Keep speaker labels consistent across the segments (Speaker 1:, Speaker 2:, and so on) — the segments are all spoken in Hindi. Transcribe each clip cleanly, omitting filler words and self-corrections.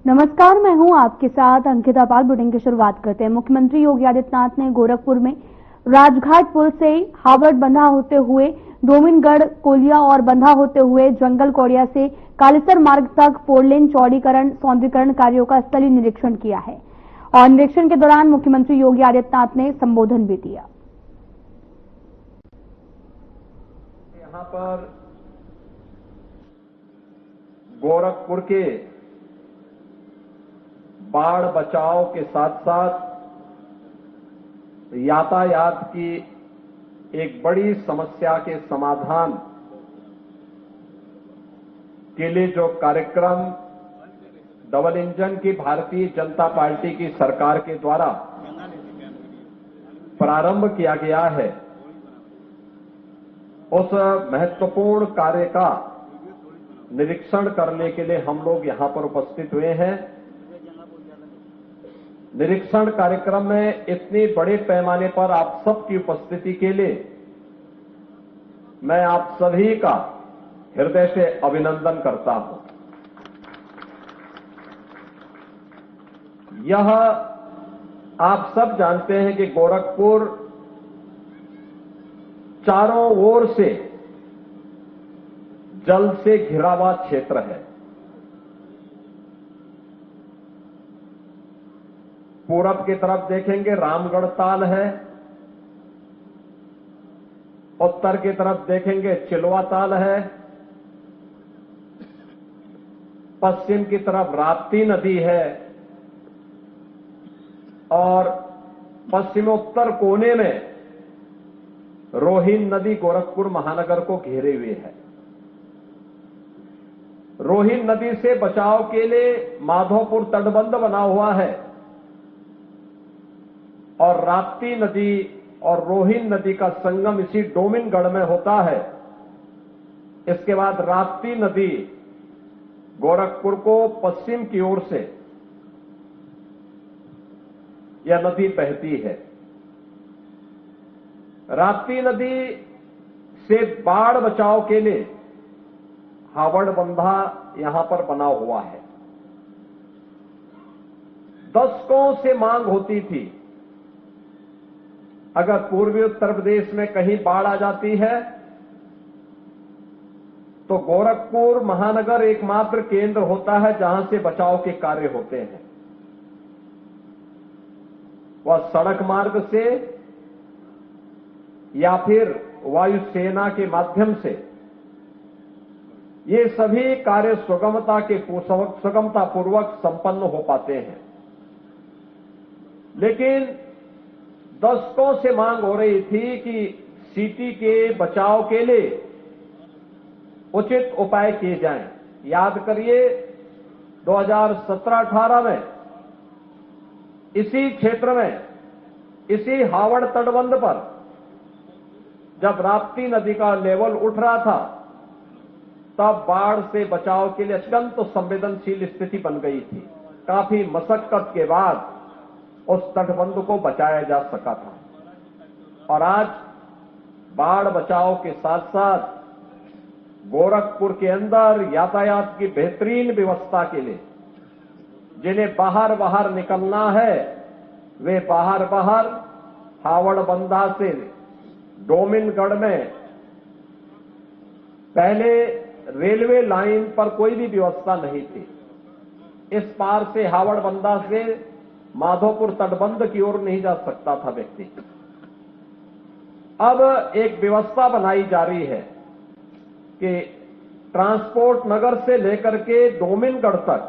Speaker 1: नमस्कार, मैं हूं आपके साथ अंकिता पाल। बुलेटिन की शुरुआत करते हैं। मुख्यमंत्री योगी आदित्यनाथ ने गोरखपुर में राजघाट पुल से हावड़ बंधा होते हुए डोमिनगढ़ कोलिया और बंधा होते हुए जंगल कौड़िया से कालेसर मार्ग तक 4 लेन चौड़ीकरण सौंदर्यीकरण कार्यों का स्थलीय निरीक्षण किया है और निरीक्षण के दौरान मुख्यमंत्री योगी आदित्यनाथ ने संबोधन भी दिया।
Speaker 2: यहां पर गोरखपुर के बाढ़ बचाव के साथ साथ यातायात की एक बड़ी समस्या के समाधान के लिए जो कार्यक्रम डबल इंजन की भारतीय जनता पार्टी की सरकार के द्वारा प्रारंभ किया गया है, उस महत्वपूर्ण कार्य का निरीक्षण करने के लिए हम लोग यहां पर उपस्थित हुए हैं। निरीक्षण कार्यक्रम में इतनी बड़े पैमाने पर आप सबकी उपस्थिति के लिए मैं आप सभी का हृदय से अभिनंदन करता हूं। यह आप सब जानते हैं कि गोरखपुर चारों ओर से जल से घिरा हुआ क्षेत्र है। पूरब की तरफ देखेंगे रामगढ़ ताल है, उत्तर की तरफ देखेंगे चिलवा ताल है, पश्चिम की तरफ राप्ती नदी है और पश्चिमोत्तर कोने में रोहिन नदी गोरखपुर महानगर को घेरे हुए है। रोहिन नदी से बचाव के लिए माधोपुर तटबंध बना हुआ है और राप्ती नदी और रोहिन नदी का संगम इसी डोमिनगढ़ में होता है। इसके बाद राप्ती नदी गोरखपुर को पश्चिम की ओर से यह नदी बहती है। राप्ती नदी से बाढ़ बचाव के लिए हावड़ बंधा यहां पर बना हुआ है। दशकों से मांग होती थी, अगर पूर्वी उत्तर प्रदेश में कहीं बाढ़ आ जाती है तो गोरखपुर महानगर एकमात्र केंद्र होता है जहां से बचाव के कार्य होते हैं। वह सड़क मार्ग से या फिर वायुसेना के माध्यम से ये सभी कार्य सुगमतापूर्वक संपन्न हो पाते हैं। लेकिन दशकों से मांग हो रही थी कि सिटी के बचाव के लिए उचित उपाय किए जाएं। याद करिए 2017-18 में इसी क्षेत्र में, इसी हावड़ तटबंध पर जब राप्ती नदी का लेवल उठ रहा था, तब बाढ़ से बचाव के लिए अत्यंत संवेदनशील स्थिति बन गई थी। काफी मशक्कत के बाद उस तटबंध को बचाया जा सका था और आज बाढ़ बचाव के साथ साथ गोरखपुर के अंदर यातायात की बेहतरीन व्यवस्था के लिए जिन्हें बाहर निकलना है वे बाहर हावड़ बंधा से डोमिनगढ़ में पहले रेलवे लाइन पर कोई भी व्यवस्था नहीं थी। इस पार से हावड़ बंधा से माधोपुर तटबंध की ओर नहीं जा सकता था व्यक्ति। अब एक व्यवस्था बनाई जा रही है कि ट्रांसपोर्ट नगर से लेकर के डोमिनगढ़ तक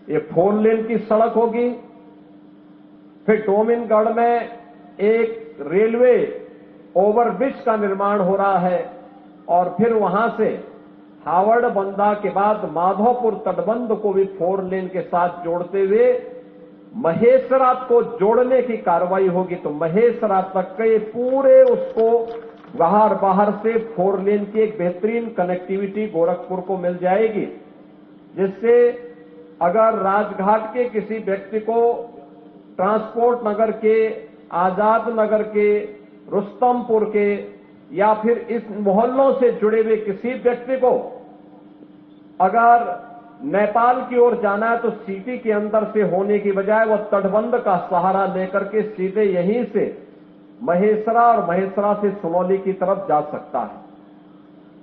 Speaker 2: ये 4 लेन की सड़क होगी। फिर डोमिनगढ़ में एक रेलवे ओवरब्रिज का निर्माण हो रहा है और फिर वहां से हावड़ बंधा के बाद माधोपुर तटबंध को भी 4 लेन के साथ जोड़ते हुए महेसरा को जोड़ने की कार्रवाई होगी। तो महेसरा तक के पूरे उसको बाहर से 4 लेन की एक बेहतरीन कनेक्टिविटी गोरखपुर को मिल जाएगी, जिससे अगर राजघाट के किसी व्यक्ति को ट्रांसपोर्ट नगर के, आजाद नगर के, रुस्तमपुर के या फिर इस मोहल्लों से जुड़े हुए किसी व्यक्ति को अगर नेपाल की ओर जाना है तो सिटी के अंदर से होने की बजाय वह तटबंध का सहारा लेकर के सीधे यहीं से महेसरा और महेसरा से सुनौली की तरफ जा सकता है,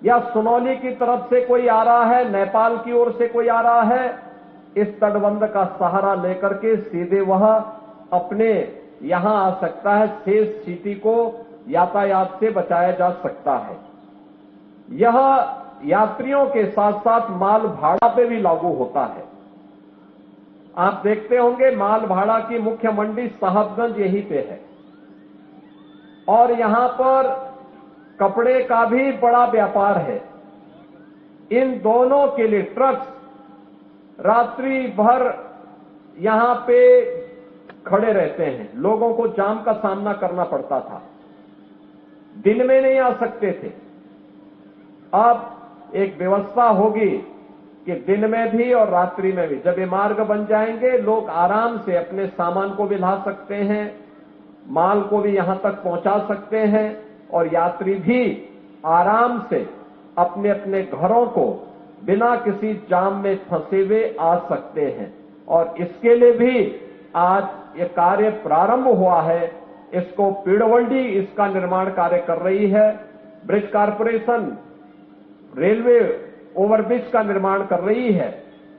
Speaker 2: या सुनौली की तरफ से कोई आ रहा है, नेपाल की ओर से कोई आ रहा है, इस तटबंध का सहारा लेकर के सीधे वह अपने यहां आ सकता है। शेष सिटी को यातायात से बचाया जा सकता है। यह यात्रियों के साथ साथ माल भाड़ा पे भी लागू होता है। आप देखते होंगे माल भाड़ा की मुख्य मंडी साहबगंज यहीं पे है और यहां पर कपड़े का भी बड़ा व्यापार है। इन दोनों के लिए ट्रक्स रात्रि भर यहां पे खड़े रहते हैं। लोगों को जाम का सामना करना पड़ता था, दिन में नहीं आ सकते थे। अब एक व्यवस्था होगी कि दिन में भी और रात्रि में भी, जब ये मार्ग बन जाएंगे, लोग आराम से अपने सामान को भी ला सकते हैं, माल को भी यहां तक पहुंचा सकते हैं और यात्री भी आराम से अपने अपने घरों को बिना किसी जाम में फंसे हुए आ सकते हैं। और इसके लिए भी आज ये कार्य प्रारंभ हुआ है। इसको पीडब्ल्यूडी इसका निर्माण कार्य कर रही है, ब्रिज कॉर्पोरेशन रेलवे ओवरब्रिज का निर्माण कर रही है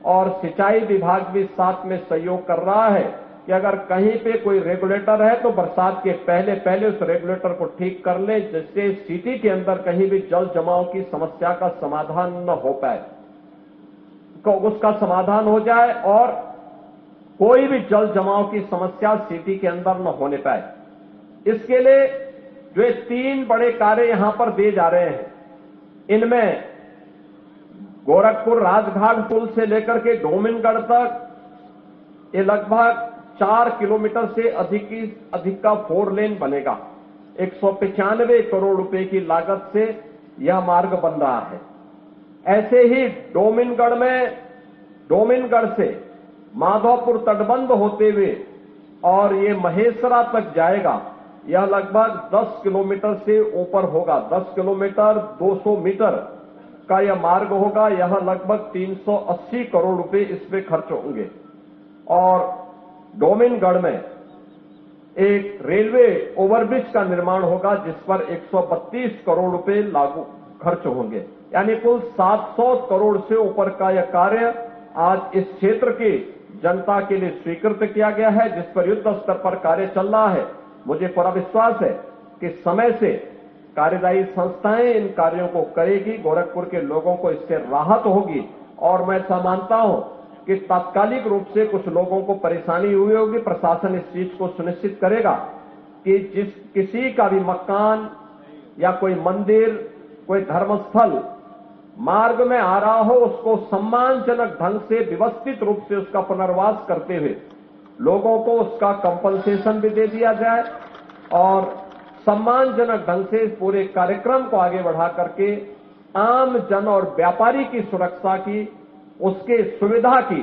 Speaker 2: और सिंचाई विभाग भी साथ में सहयोग कर रहा है कि अगर कहीं पे कोई रेगुलेटर है तो बरसात के पहले पहले उस रेगुलेटर को ठीक कर ले, जिससे सिटी के अंदर कहीं भी जल जमाव की समस्या का समाधान न हो पाए, तो उसका समाधान हो जाए और कोई भी जल जमाव की समस्या सिटी के अंदर न होने पाए। इसके लिए जो ये 3 बड़े कार्य यहां पर दिए जा रहे हैं, इनमें गोरखपुर राजघाट पुल से लेकर के डोमिनगढ़ तक ये लगभग 4 किलोमीटर से अधिक का 4 लेन बनेगा। 195 करोड़ रुपए की लागत से यह मार्ग बन रहा है। ऐसे ही डोमिनगढ़ से माधोपुर तटबंध होते हुए और ये महेसरा तक जाएगा। यह लगभग 10 किलोमीटर से ऊपर होगा, 10 किलोमीटर 200 मीटर का यह मार्ग होगा। यह लगभग 380 करोड़ रुपए इस पे खर्च होंगे। और डोमिनगढ़ में एक रेलवे ओवरब्रिज का निर्माण होगा जिस पर 132 करोड़ रुपए लागू खर्च होंगे, यानी कुल 700 करोड़ से ऊपर का यह कार्य आज इस क्षेत्र की जनता के लिए स्वीकृत किया गया है, जिस पर युद्ध स्तर पर कार्य चल रहा है। मुझे पूरा विश्वास है कि समय से कार्यदायी संस्थाएं इन कार्यों को करेगी, गोरखपुर के लोगों को इससे राहत होगी। और मैं ऐसा मानता हूं कि तात्कालिक रूप से कुछ लोगों को परेशानी हुई होगी, प्रशासन इस चीज को सुनिश्चित करेगा कि किसी का भी मकान या कोई मंदिर, कोई धर्मस्थल मार्ग में आ रहा हो, उसको सम्मानजनक ढंग से व्यवस्थित रूप से उसका पुनर्वास करते हुए लोगों को उसका कंपनसेशन भी दे दिया जाए और सम्मानजनक ढंग से इस पूरे कार्यक्रम को आगे बढ़ा करके आम जन और व्यापारी की सुरक्षा की, उसके सुविधा की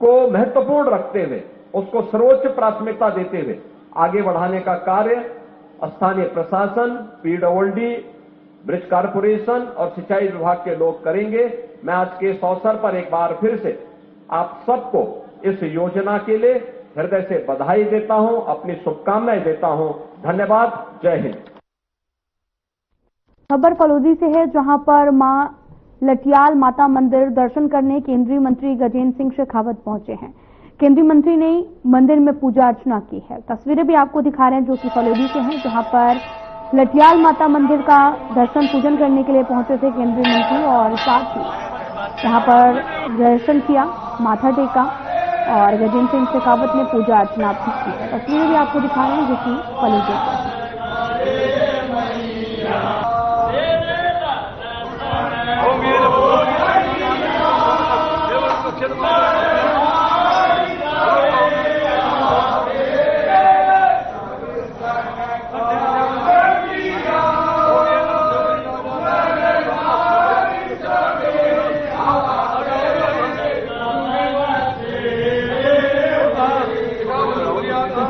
Speaker 2: को महत्वपूर्ण रखते हुए, उसको सर्वोच्च प्राथमिकता देते हुए आगे बढ़ाने का कार्य स्थानीय प्रशासन, पीडब्ल्यूडी, ब्रिज कॉर्पोरेशन और सिंचाई विभाग के लोग करेंगे। मैं आज के इस अवसर पर एक बार फिर से आप सबको इस योजना के लिए हृदय से बधाई देता हूं, अपनी शुभकामनाएं देता हूं। धन्यवाद। जय हिंद।
Speaker 1: खबर फलोदी से है, जहां पर मां लटियाल माता मंदिर दर्शन करने केंद्रीय मंत्री गजेंद्र सिंह शेखावत पहुंचे हैं। केंद्रीय मंत्री ने मंदिर में पूजा अर्चना की है। तस्वीरें भी आपको दिखा रहे हैं जो कि फलोदी से हैं, जहां पर लटियाल माता मंदिर का दर्शन पूजन करने के लिए पहुंचे थे केंद्रीय मंत्री और साथ ही यहां पर दर्शन किया, माथा टेका और गजेंद्र सिंह शेखावत ने पूजा अर्चना भी की है। तस्वीरें भी आपको दिखा रहे हैं जो कि फलोदी से।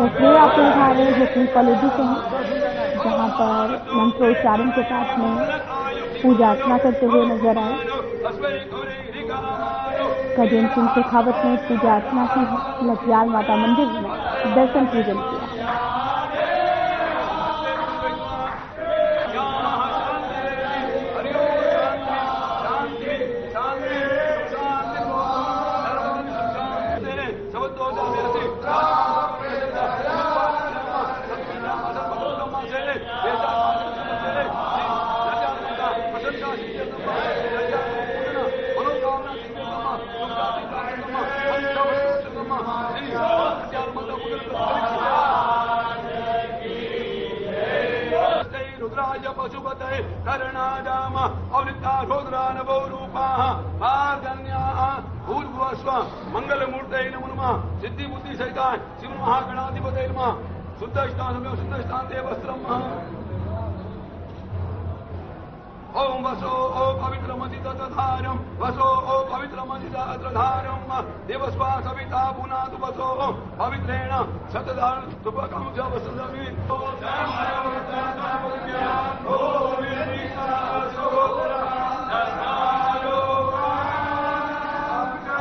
Speaker 1: तस्वीरें आपको दिखा रहे हैं जो कि फलोदी से हैं, जहां पर मंत्रोच्चारण के साथ में पूजा अर्चना करते हुए नजर आए। गजेंद्र सिंह शेखावत ने पूजा अर्चना की है। लठियाल माता मंदिर में दर्शन पूजन किया।
Speaker 3: रुद्राय पशुपतये कर्णाजाम अवृत्ता रुद्रा नवो रूपाः पार्जन्याः भूर्भुवस्व मंगलमूर्तये नमो नमः। सिद्धि बुद्धि सहिताय शिव महागणाधिपतये नमः। शुद्धस्थानमेव शुद्धस्थानते वस्त्रम् ओम वसो ओ पवित्रमधितधारम वसो ओ पवित्रमधितधारम देवस्वा सविता पुनातु वसो पवित्रेण शतधार तुपकं च वसदमि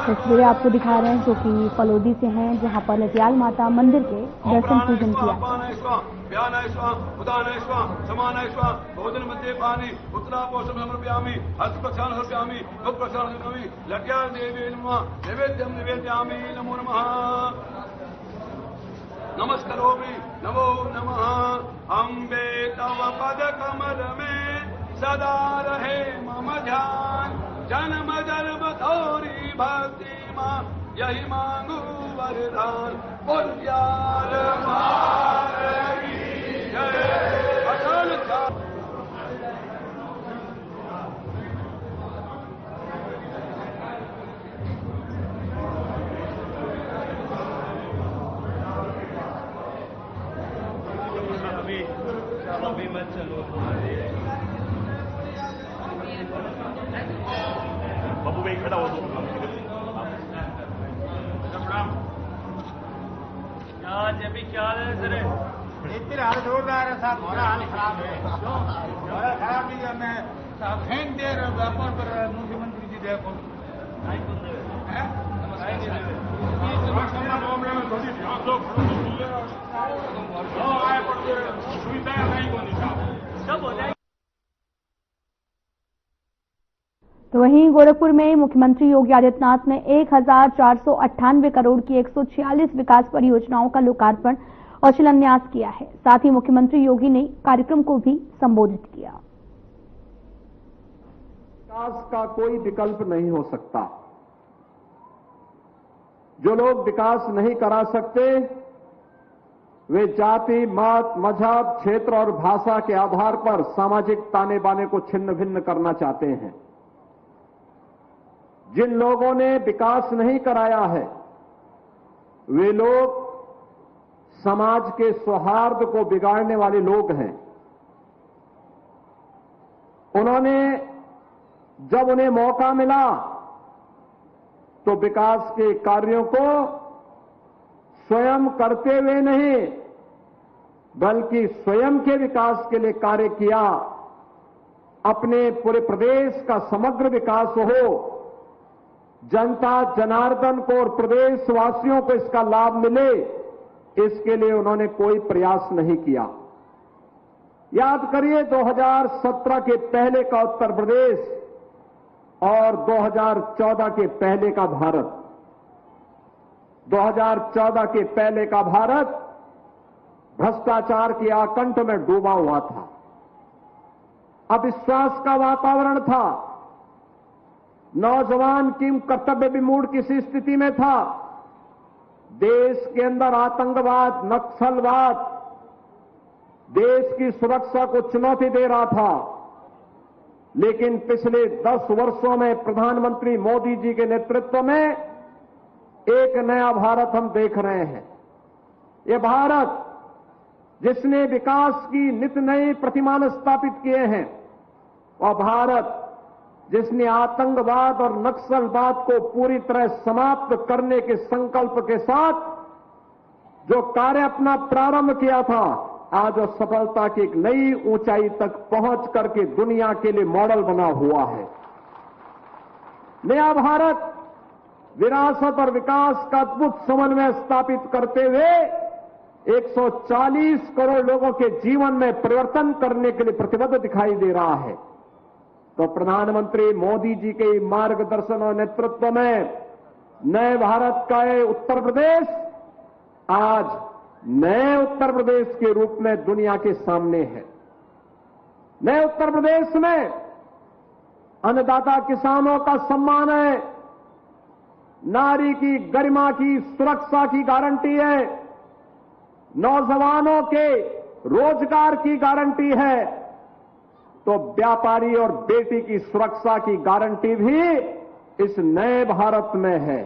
Speaker 1: तस्वीरें आपको दिखा रहे हैं जो कि फलोदी से हैं, जहां पर लठियाल माता मंदिर के दर्शन पूजन किया।
Speaker 3: भोजन मध्य पानी उत्तरापोषण समर्पयामि हस्तप्रक्षालन समर्पयामि मुखप्रक्षालन समर्पयामि लठियाल देवी नमः नैवेद्यं निवेदयामि नमो नमः। नमस्करोमि नमो नमः। अम्बे तव पद कमल में सदा रहे मम ध्यान जन्म जन्म थोरी भक्ति मां यही मांगू वरदान पुण्यार मारी जय अटल
Speaker 4: अभी मत चलो बाबू भाई खड़ा हो दो जब भी क्या है सर
Speaker 5: इतने हाल जोरदार है साहब। हमारा हाल खराब है। हमारा खराब नहीं है। मैं फेंक दे रहा व्यापार पर मुख्यमंत्री जी देखो मामले में थोड़ी ध्यान दो सुविधाएं नहीं होनी सब हो जाए।
Speaker 1: तो वहीं गोरखपुर में मुख्यमंत्री योगी आदित्यनाथ ने 1498 करोड़ की 146 विकास परियोजनाओं का लोकार्पण और शिलान्यास किया है। साथ ही मुख्यमंत्री योगी ने कार्यक्रम को भी संबोधित किया।
Speaker 2: विकास का कोई विकल्प नहीं हो सकता। जो लोग विकास नहीं करा सकते वे जाति, मत, मजहब, क्षेत्र और भाषा के आधार पर सामाजिक ताने बाने को छिन्न भिन्न करना चाहते हैं। जिन लोगों ने विकास नहीं कराया है वे लोग समाज के सौहार्द को बिगाड़ने वाले लोग हैं। उन्होंने जब उन्हें मौका मिला तो विकास के कार्यों को स्वयं करते हुए नहीं बल्कि स्वयं के विकास के लिए कार्य किया। अपने पूरे प्रदेश का समग्र विकास हो, जनता जनार्दन को और प्रदेशवासियों को इसका लाभ मिले, इसके लिए उन्होंने कोई प्रयास नहीं किया। याद करिए 2017 के पहले का उत्तर प्रदेश और 2014 के पहले का भारत। 2014 के पहले का भारत भ्रष्टाचार के आकंठ में डूबा हुआ था। अविश्वास का वातावरण था। नौजवान की कर्तव्य विमूढ़ किसी स्थिति में था। देश के अंदर आतंकवाद, नक्सलवाद देश की सुरक्षा को चुनौती दे रहा था। लेकिन पिछले 10 वर्षों में प्रधानमंत्री मोदी जी के नेतृत्व में एक नया भारत हम देख रहे हैं। ये भारत जिसने विकास की नित नई प्रतिमान स्थापित किए हैं, और भारत जिसने आतंकवाद और नक्सलवाद को पूरी तरह समाप्त करने के संकल्प के साथ जो कार्य अपना प्रारंभ किया था, आज वो सफलता की एक नई ऊंचाई तक पहुंच करके दुनिया के लिए मॉडल बना हुआ है। नया भारत विरासत और विकास का अद्भुत समन्वय स्थापित करते हुए 140 करोड़ लोगों के जीवन में परिवर्तन करने के लिए प्रतिबद्ध दिखाई दे रहा है। तो प्रधानमंत्री मोदी जी के मार्गदर्शन और नेतृत्व में नए भारत का ये उत्तर प्रदेश आज नए उत्तर प्रदेश के रूप में दुनिया के सामने है। नए उत्तर प्रदेश में अन्नदाता किसानों का सम्मान है, नारी की गरिमा की सुरक्षा की गारंटी है, नौजवानों के रोजगार की गारंटी है, तो व्यापारी और बेटी की सुरक्षा की गारंटी भी इस नए भारत में है,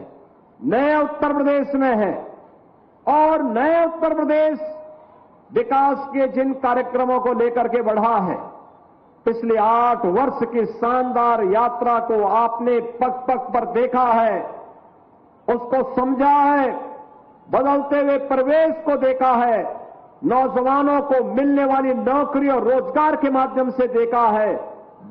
Speaker 2: नए उत्तर प्रदेश में है। और नए उत्तर प्रदेश विकास के जिन कार्यक्रमों को लेकर के बढ़ा है, पिछले 8 वर्ष की शानदार यात्रा को आपने पग पग पर देखा है, उसको समझा है, बदलते हुए परिवेश को देखा है, नौजवानों को मिलने वाली नौकरी और रोजगार के माध्यम से देखा है,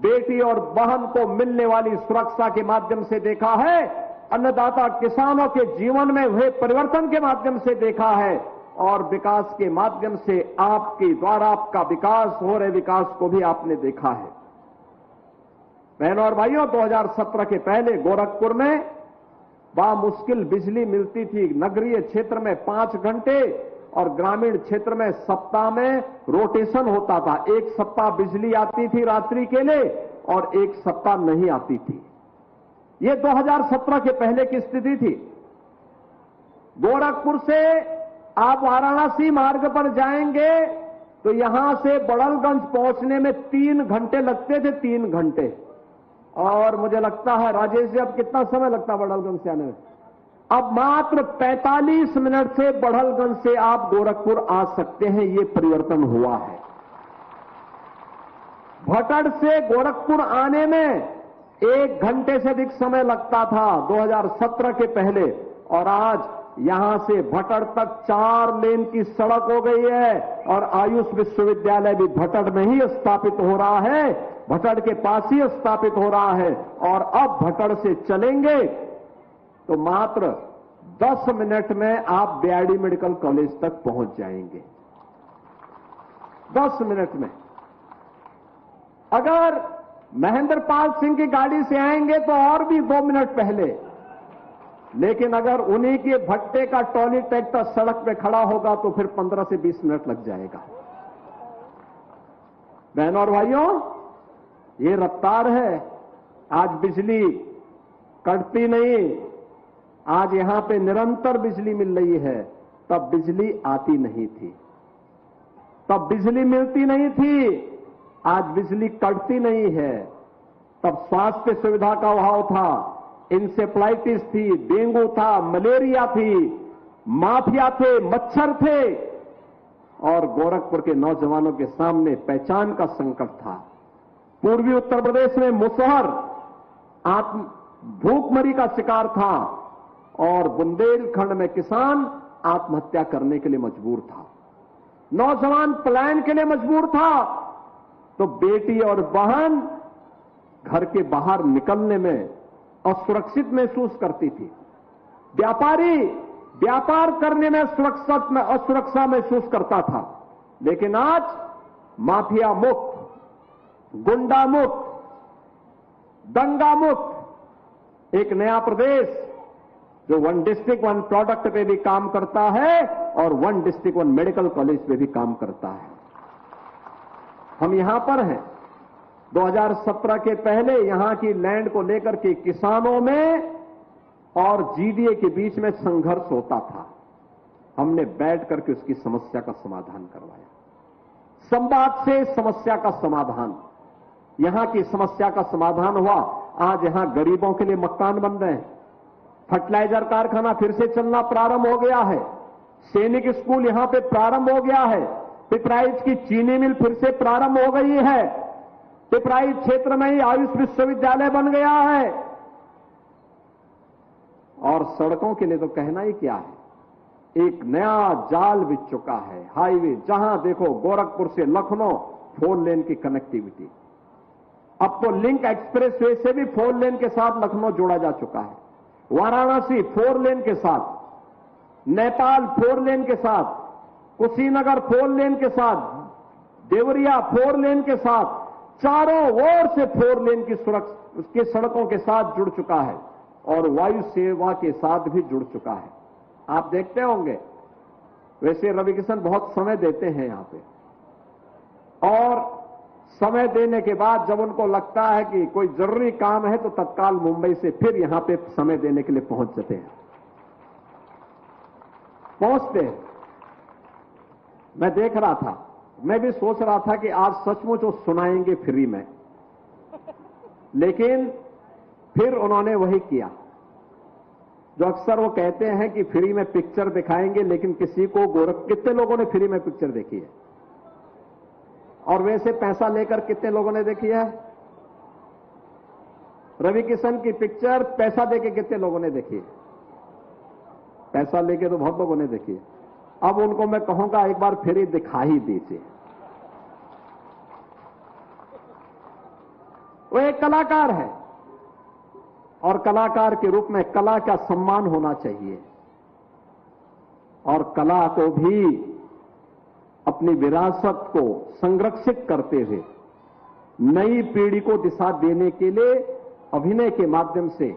Speaker 2: बेटी और बहन को मिलने वाली सुरक्षा के माध्यम से देखा है, अन्नदाता किसानों के जीवन में हुए परिवर्तन के माध्यम से देखा है, और विकास के माध्यम से आपके द्वारा आपका विकास हो रहे विकास को भी आपने देखा है। बहनों और भाइयों, 2017 के पहले गोरखपुर में मुश्किल बिजली मिलती थी। नगरीय क्षेत्र में 5 घंटे और ग्रामीण क्षेत्र में सप्ताह में रोटेशन होता था। एक सप्ताह बिजली आती थी रात्रि के लिए और एक सप्ताह नहीं आती थी। ये 2017 के पहले की स्थिति थी। गोरखपुर से आप वाराणसी मार्ग पर जाएंगे तो यहां से बड़लगंज पहुंचने में 3 घंटे लगते थे, 3 घंटे। और मुझे लगता है राजेश जी, अब कितना समय लगता है बड़लगंज से आने में? अब मात्र 45 मिनट से बड़लगंज से आप गोरखपुर आ सकते हैं। ये परिवर्तन हुआ है। भटड़ से गोरखपुर आने में 1 घंटे से अधिक समय लगता था 2017 के पहले, और आज यहां से भटड़ तक 4 लेन की सड़क हो गई है। और आयुष विश्वविद्यालय भी भटड़ में ही स्थापित हो रहा है, भटड़ के पास ही स्थापित हो रहा है। और अब भटड़ से चलेंगे तो मात्र 10 मिनट में आप बीआरडी मेडिकल कॉलेज तक पहुंच जाएंगे। 10 मिनट में। अगर महेंद्र पाल सिंह की गाड़ी से आएंगे तो और भी 2 मिनट पहले, लेकिन अगर उन्हीं के भट्टे का ट्रॉली ट्रैक्टर सड़क पे खड़ा होगा तो फिर 15 से 20 मिनट लग जाएगा। बहनों और भाइयों, ये रफ्तार है। आज बिजली कटती नहीं, आज यहां पे निरंतर बिजली मिल रही है। तब बिजली आती नहीं थी, तब बिजली मिलती नहीं थी, आज बिजली कटती नहीं है। तब स्वास्थ्य सुविधा का अभाव था, इंसेफ्लाइटिस थी, डेंगू था, मलेरिया थी, माफिया थे, मच्छर थे, और गोरखपुर के नौजवानों के सामने पहचान का संकट था। पूर्वी उत्तर प्रदेश में मुसहर भूखमरी का शिकार था, और बुंदेलखंड में किसान आत्महत्या करने के लिए मजबूर था, नौजवान पलायन के लिए मजबूर था। तो बेटी और बहन घर के बाहर निकलने में असुरक्षित महसूस करती थी, व्यापारी व्यापार करने में असुरक्षा महसूस करता था। लेकिन आज माफिया मुक्त, गुंडा मुक्त, दंगा मुक्त एक नया प्रदेश जो 1 डिस्ट्रिक्ट 1 प्रोडक्ट पे भी काम करता है और 1 डिस्ट्रिक्ट 1 मेडिकल कॉलेज पे भी काम करता है। हम यहां पर हैं। 2017 के पहले यहां की लैंड को लेकर के किसानों में और जीडीए के बीच में संघर्ष होता था। हमने बैठ करके उसकी समस्या का समाधान करवाया। संवाद से समस्या का समाधान, यहां की समस्या का समाधान हुआ। आज यहां गरीबों के लिए मकान बन रहे हैं, फर्टिलाइजर कारखाना फिर से चलना प्रारंभ हो गया है, सैनिक स्कूल यहां पे प्रारंभ हो गया है, पिपराइच की चीनी मिल फिर से प्रारंभ हो गई है, पिपराइच क्षेत्र में ही आयुष विश्वविद्यालय बन गया है। और सड़कों के लिए तो कहना ही क्या है, एक नया जाल बिछ चुका है। हाईवे जहां देखो गोरखपुर से लखनऊ 4 लेन की कनेक्टिविटी, अब तो लिंक एक्सप्रेसवे से भी 4 लेन के साथ लखनऊ जोड़ा जा चुका है, वाराणसी 4 लेन के साथ, नेपाल 4 लेन के साथ, कुशीनगर 4 लेन के साथ, देवरिया 4 लेन के साथ, चारों ओर से 4 लेन की सड़कों के साथ जुड़ चुका है और वायु सेवा के साथ भी जुड़ चुका है। आप देखते होंगे, वैसे रविकिशन बहुत समय देते हैं यहां पे, और समय देने के बाद जब उनको लगता है कि कोई जरूरी काम है तो तत्काल मुंबई से फिर यहां पे समय देने के लिए पहुंच जाते हैं, पहुंचते हैं। मैं देख रहा था, मैं भी सोच रहा था कि आज सचमुच वो सुनाएंगे फ्री में, लेकिन फिर उन्होंने वही किया जो अक्सर वो कहते हैं कि फ्री में पिक्चर दिखाएंगे, लेकिन किसी को कितने लोगों ने फ्री में पिक्चर देखी है? और वैसे पैसा लेकर कितने लोगों ने देखी है? रविकिशन की पिक्चर पैसा देके कितने लोगों ने देखी है? पैसा लेके तो बहुत लोगों ने देखी है। अब उनको मैं कहूंगा एक बार फिर ही दिखा ही दीजिए। वो एक कलाकार है और कलाकार के रूप में कला का सम्मान होना चाहिए, और कला को भी अपनी विरासत को संरक्षित करते हुए नई पीढ़ी को दिशा देने के लिए अभिनय के माध्यम से,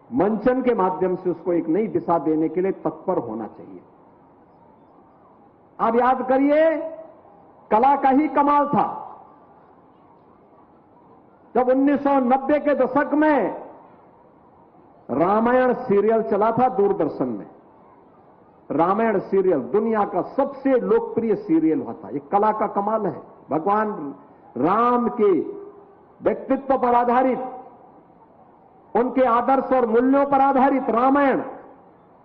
Speaker 2: मंचन के माध्यम से उसको एक नई दिशा देने के लिए तत्पर होना चाहिए। आप याद करिए, कला का ही कमाल था जब 1990 के दशक में रामायण सीरियल चला था दूरदर्शन में। रामायण सीरियल दुनिया का सबसे लोकप्रिय सीरियल हुआ था। ये कला का कमाल है। भगवान राम के व्यक्तित्व पर आधारित, उनके आदर्श और मूल्यों पर आधारित रामायण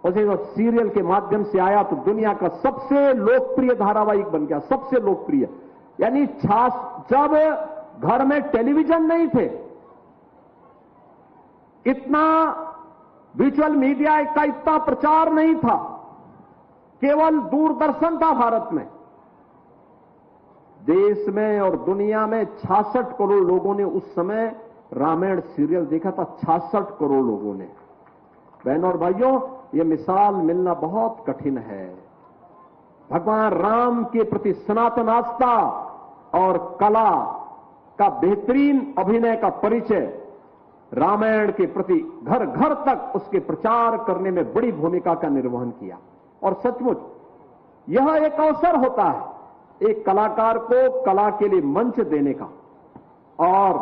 Speaker 2: उसे जो सीरियल के माध्यम से आया तो दुनिया का सबसे लोकप्रिय धारावाहिक बन गया, सबसे लोकप्रिय। यानी जब घर में टेलीविजन नहीं थे, इतना विजुअल मीडिया का इतना प्रचार नहीं था, केवल दूरदर्शन था भारत में, देश में और दुनिया में 66 करोड़ लोगों ने उस समय रामायण सीरियल देखा था। 66 करोड़ लोगों ने। बहनों और भाइयों, ये मिसाल मिलना बहुत कठिन है। भगवान राम के प्रति सनातन आस्था और कला का बेहतरीन अभिनय का परिचय, रामायण के प्रति घर घर तक उसके प्रचार करने में बड़ी भूमिका का निर्वहन किया। और सचमुच यह एक अवसर होता है एक कलाकार को कला के लिए मंच देने का, और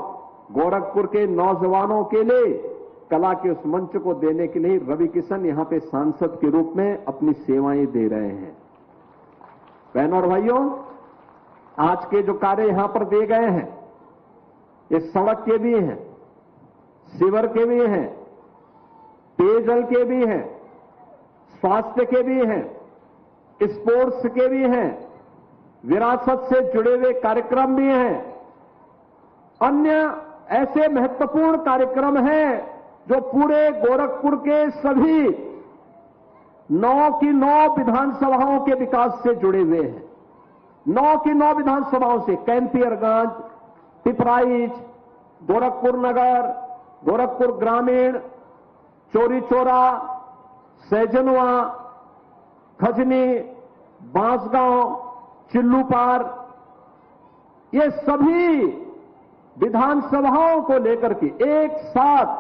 Speaker 2: गोरखपुर के नौजवानों के लिए कला के उस मंच को देने के लिए रविकिशन यहां पे सांसद के रूप में अपनी सेवाएं दे रहे हैं। बहनों और भाइयों, आज के जो कार्य यहां पर दिए गए हैं, ये सड़क के भी हैं, सीवर के भी हैं, पेयजल के भी हैं, स्वास्थ्य के भी हैं, स्पोर्ट्स के भी हैं, विरासत से जुड़े हुए कार्यक्रम भी हैं, अन्य ऐसे महत्वपूर्ण कार्यक्रम हैं जो पूरे गोरखपुर के सभी 9 की 9 विधानसभाओं के विकास से जुड़े हुए हैं। 9 की 9 विधानसभाओं से, कैंपियरगंज, पिपराइच, गोरखपुर नगर, गोरखपुर ग्रामीण, चौरी चौरा, सैजनवा, खजनी, बांसगांव, चिल्लूपार, ये सभी विधानसभाओं को लेकर के एक साथ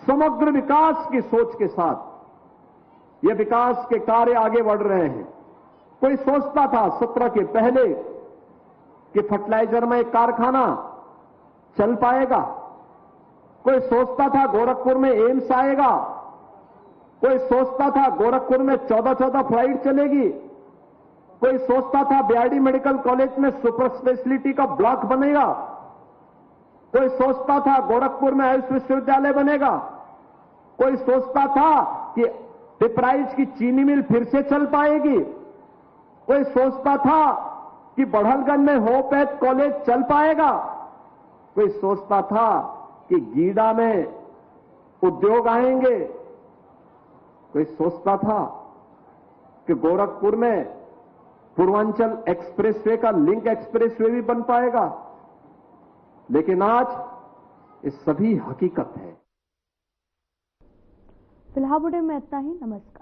Speaker 2: समग्र विकास की सोच के साथ ये विकास के कार्य आगे बढ़ रहे हैं। कोई सोचता था 17 के पहले कि फर्टिलाइजर में एक कारखाना चल पाएगा, कोई सोचता था गोरखपुर में एम्स आएगा, कोई सोचता था गोरखपुर में 14 फ्लाइट चलेगी, कोई सोचता था बीआरडी मेडिकल कॉलेज में सुपर स्पेशलिटी का ब्लॉक बनेगा, कोई सोचता था गोरखपुर में आयुष विश्वविद्यालय बनेगा, कोई सोचता था कि पिपराइच की चीनी मिल फिर से चल पाएगी, कोई सोचता था कि बढ़लगंज में होपैथ कॉलेज चल पाएगा, कोई सोचता था कि गीडा में उद्योग आएंगे, कोई सोचता था कि गोरखपुर में पूर्वांचल एक्सप्रेसवे का लिंक एक्सप्रेसवे भी बन पाएगा। लेकिन आज ये सभी हकीकत है।
Speaker 1: फिलहाल बुलेटिन में इतना ही। नमस्कार।